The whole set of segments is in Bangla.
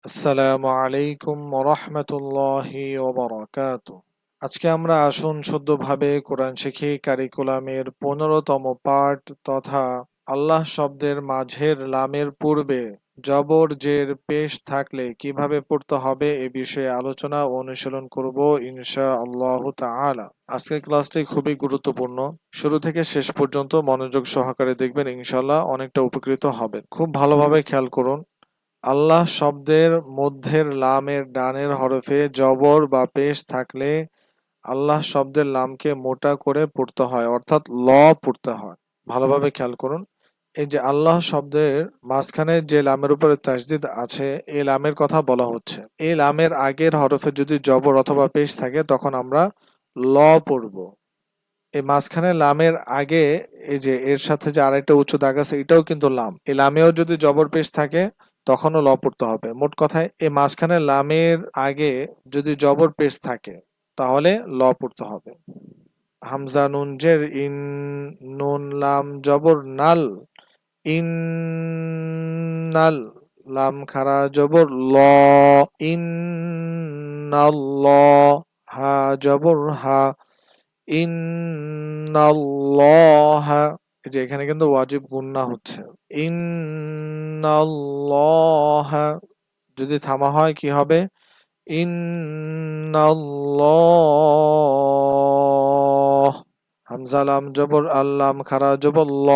আসসালামু আলাইকুম ওরহমতুল্লাহি ওবারাকাতু। আজকে আমরা আসুন শুদ্ধভাবে কোরআন শিখি কারিকুলামের 15তম পাঠ তথা আল্লাহ শব্দের মাঝের লামের পূর্বে জবর জের পেশ থাকলে কিভাবে পড়তে হবে এ বিষয়ে আলোচনা ও অনুশীলন করব ইনশাআল্লাহু তাআলা। আজকের ক্লাসটি খুবই গুরুত্বপূর্ণ। শুরু থেকে শেষ পর্যন্ত মনোযোগ সহকারে দেখবেন, ইনশাআল্লাহ অনেকটা উপকৃত হবেন। খুব ভালোভাবে খেয়াল করুন। আল্লাহ শব্দের মধ্যের লামের ডানের হরফে জবর বা পেশ থাকলে আল্লাহ শব্দের লামকে মোটা করে পড়তে হয়, অর্থাৎ ল পড়তে হয়। ভালোভাবে খেয়াল করুন। এই যে আল্লাহ শব্দের মাঝখানে যে লামের উপরে তাসদিদ আছে, এই লামের কথা বলা হচ্ছে। এই লামের আগের হরফে যদি জবর অথবা পেশ থাকে তখন আমরা ল পড়ব। এই মাঝখানে লামের আগে এই যে এর সাথে যে আরেকটা উঁচু দাগ আছে, এটাও কিন্তু লাম। এই লামেও যদি জবর পেশ থাকে তখনও ল পড়তে হবে। মোট কথায় এই মাঝখানে লামের আগে যদি জবর পেশ থাকে তাহলে ল পড়তে হবে। হামজা নুন জের ইন, নুন লাম জবর নাল, ইন নাল, লাম খারা জবর ল, ইন নাল, হা জবর হা, ইন্নাল্লাহা। এই যে এখানে কিন্তু ওয়াজিব গুন্না হচ্ছে। ইন্নাল্লাহা যদি থামা হয় কি হবে? ইন্নাল্লাহ। হামজা লাম জবর আল্লাম খারা জবর ল,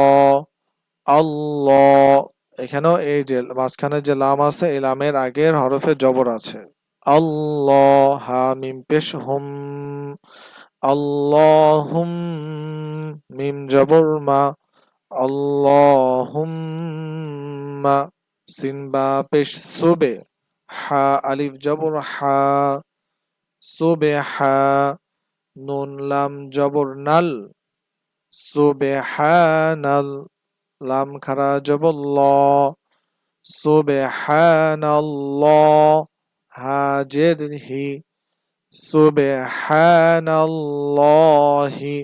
আল্লাহ। এখানেও এই যে মাঝখানে যে লাম আছে, এই লামের আগের হরফে জবর আছে। আল্লাহ, হা মিম পেশ হুম, আল্লাহুম, মিম জবর মা, আল্লাহুম্মা। সিন বা পেশ সুবে, হা আলিফ জবর হা, সুবে হা। নুন লাম জবর নাল, সুবে হানাল, লাম খারা জবর ল, সুবে হানাল্লাহ, হা জের হি, সুবহানাল্লাহি।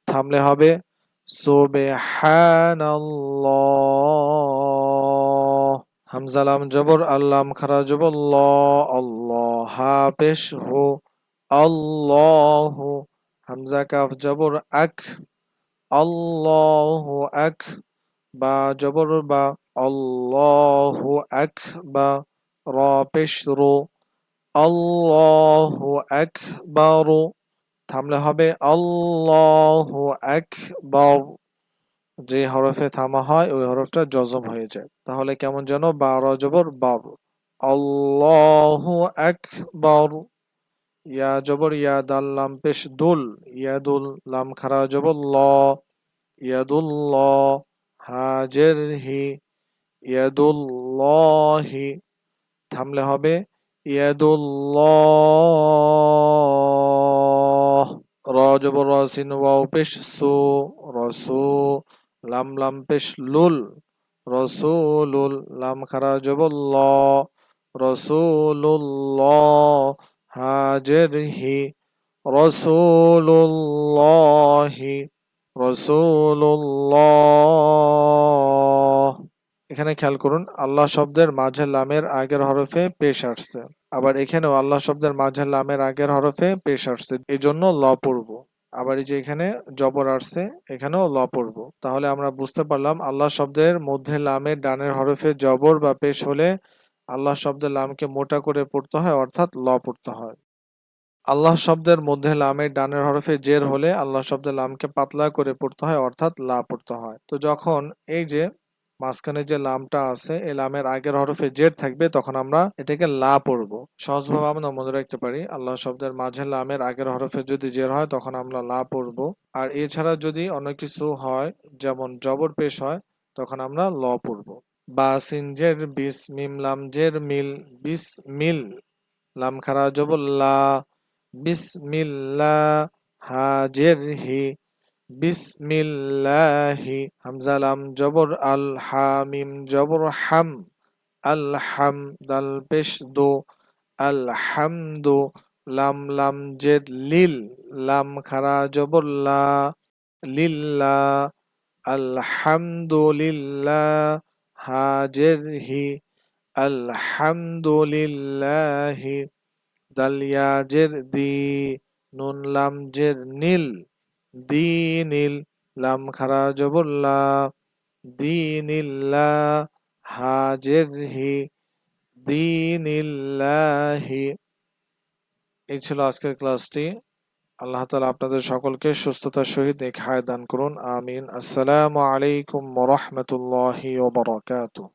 থামলে হবে সুবহানাল্লাহ। হামজা লাম জবর আল্লাম খারা জবর ল, আল্লাহ, হা পেশ হু, আল্লাহু। হামজা কাফ জবর আক, আল্লাহু আক। বা জবর বা, আল্লাহু আকবা। র পেশ রু, আল্লাহু আকবার। থামলে হবে আল্লাহু আকবার। যে হরফে থামা হয় ওই হরফটা জজম হয়ে যায়। তাহলে কেমন যেন বা র জবর বার, আল্লাহু আকবার। ইয়া জবর ইয়া, দাল লাম পেশ দুল, ইয়াদুল, লাম খারা জবর ল, ইয়াদুল্লাহ, হাজের হি, ইয়াদুল্লাহি। থামলে হবে ইয়াদুল্লাহ। র জবর র, সিন ওয়াও পেশ সু, রসু, লাম লাম পেশ লুল, রসুলুল, লাম খারা জবর ল, রসুলুল্লাহ, হাজের হি, রসুলুল্লাহি, রসুলুল্লাহ। এখানে খেয়াল করুন, আল্লাহ শব্দের মাঝে লামের আগের হরফে পেশ আসছে। আবার এখানেও আল্লাহ শব্দের মাঝে লামের আগের হরফে পেশ আসছে, এই জন্য ল পড়ব। আবার এই যে এখানে জবর আসছে, এখানেও ল পড়ব। তাহলে আমরা বুঝতে পারলাম আল্লাহ শব্দের মধ্যে লামের ডানের হরফে জবর বা পেশ হলে আল্লাহ শব্দের লামকে মোটা করে পড়তে হয়, অর্থাৎ ল পড়তে হয়। আল্লাহ শব্দের মধ্যে লামের ডানের হরফে জের হলে আল্লাহ শব্দের লামকে পাতলা করে পড়তে হয়, অর্থাৎ লা পড়তে হয়। তো যখন এই যে মাঝখানে যে লামটা আছে, এই লামের আগের হরফে জের থাকবে তখন আমরা এটাকে লা পড়বো। সহজভাবে আমরা মনে রাখতে পারি, আল্লাহ শব্দের মাঝে লামের আগের হরফে যদি জের হয় তখন আমরা লা পড়বো। আর এছাড়া যদি অন্য কিছু হয়, যেমন জবর পেশ হয়, তখন আমরা ল পড়বো। বা সিন জের বিস, মিম লাম জের মিল, বিস মিল, লাম খারা জবর লা, বিসমিল্লাহ, হাজের হি, বিসমিল্লাহি। হামজা লাম জবর আল, হা মিম জবর হাম, আল হাম, দাল পেশ দো, আল হামদু, লাম লাম জের লিল, লাম খারা জবর লা, লিল্লাহ, আলহামদুলিল্লাহ, হাজের হি, আলহামদুলিল্লাহি, দাল ইয়া জের দি, নুন লাম জের নীল, দীনিল, লাম খারা জবর লা, দীনিল্লাহ, হা জের হি, দীনিল্লাহি। এই ছিল আজকের ক্লাসটি। আল্লাহ তাআলা আপনাদের সকলকে সুস্থতার সহিত নেক হায়াত দান করুন, আমিন। আসসালামু আলাইকুম ওয়া রাহমাতুল্লাহি ওয়া বারাকাতুহু।